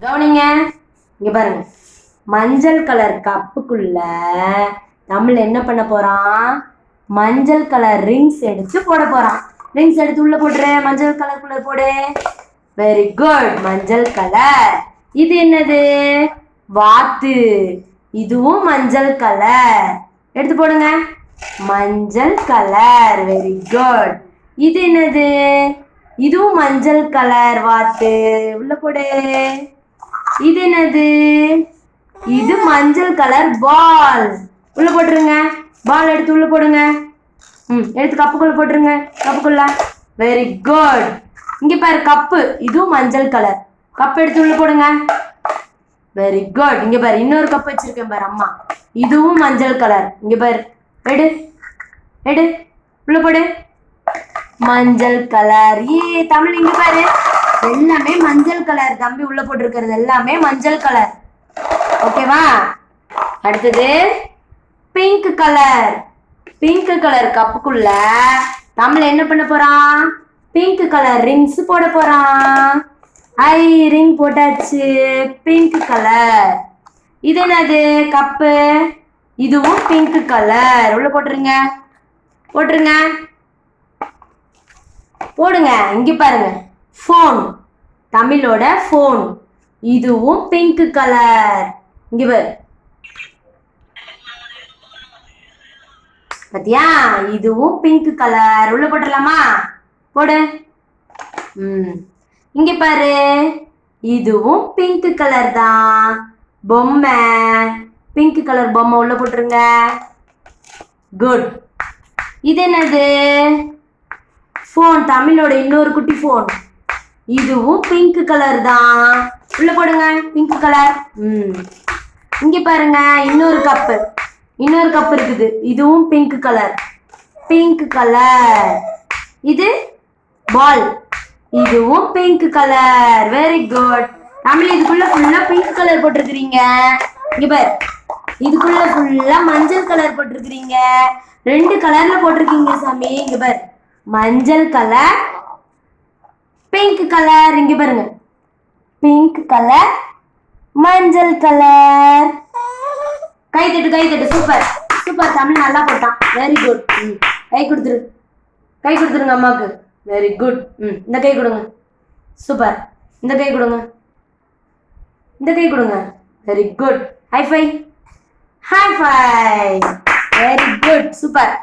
கவனிங்க, இங்க பாருங்க. மஞ்சள் கலர் கப்புக்குள்ள தமிழ் என்ன பண்ண போறான்? மஞ்சள் கலர் ரிங்ஸ் எடுத்து போட போறான். ரிங்ஸ் எடுத்து உள்ள போடுற, மஞ்சள் கலருக்குள்ள போடு. Very good. மஞ்சள் கலர். இது என்னது? வாத்து. இதுவும் மஞ்சள் கலர். எடுத்து போடுங்க. மஞ்சள் கலர். Very good. இது என்னது? இதுவும் மஞ்சள் கலர் வாத்து. உள்ள போடு. இது என்னது? இது மஞ்சள் கலர் பால். உள்ள போட்டுருங்க. பால் எடுத்து உள்ள போடுங்க. எடுத்து கப்புக்குள்ள போட்டுருங்க. கப்புக்குள்ள. Very good. இங்க பாரு கப்பு. இதுவும் மஞ்சள் கலர். கப் எடுத்து உள்ள போடுங்க. Very good. இங்க பாரு இன்னொரு கப் வச்சிருக்கேன் பாரு அம்மா. இதுவும் மஞ்சள் கலர். இங்க பாரு. எடு எடு உள்ள போடு. மஞ்சள் கலர். தமிழ் இங்க பாரு. எல்லாமே மஞ்சள் கலர். தம்பி உள்ள போட்டிருக்கிறது எல்லாமே மஞ்சள் கலர். ஓகேவா? அடுத்தது பிங்க் கலர். பிங்க் கலர் கப்புக்குள்ள தமிழ் என்ன பண்ண போறான்? பிங்க் கலர் ரிங்ஸ் போட போறான். ரிங் போட்டாச்சு. Pink colour. இது என்னது? கப்பு. இதுவும் பிங்க் கலர். உள்ள போட்டுருங்க. போட்டுருங்க. போடுங்க. இங்க பாருங்க. போன். தமிழோட போன். இதுவும் பிங்க் கலர். இங்க பாரு. பாத்தியா? இதுவும் பிங்க் கலர். உள்ள போட்டுடலாமா? போடு. இங்க பாரு. இதுவும் பிங்க் கலர் தான். பொம்மை. பிங்க் கலர் பொம்மை உள்ள போட்டுருங்க. குட். இது என்னது? போன். தமிழோட இன்னொரு குட்டி போன். இதுவும் பிங்க் கலர் தான். உள்ள போடுங்க. Pink colour. இங்க பாருங்க இன்னொரு கப்பு. இன்னொரு கப் இருக்குது. இதுவும் பிங்க் கலர். Pink colour. இது பால். இதுவும் pink colour. Very good. Tamil இதுக்குள்ள ஃபுல்லா பிங்க் கலர் போட்டிருக்கிறீங்க. இங்க பாரு. இதுக்குள்ள ஃபுல்லா மஞ்சள் கலர் போட்டிருக்கிறீங்க. 2 கலர்ல போட்டிருக்கீங்க சாமி. இங்க பாரு. மஞ்சள் கலர், பிங்க் கலர். இங்க பாருங்க. பிங்க் கலர், மஞ்சள் கலர். கை தட்டு கை தட்டு. Super super. தமிழ் நல்லா போட்டான். Very good. கை கொடுத்துரு. கை கொடுத்துருங்க அம்மாவுக்கு. Very good. இந்த கை கொடுங்க. சூப்பர். இந்த கை கொடுங்க. இந்த கை கொடுங்க. Very good. High five. High five. Very good. Super.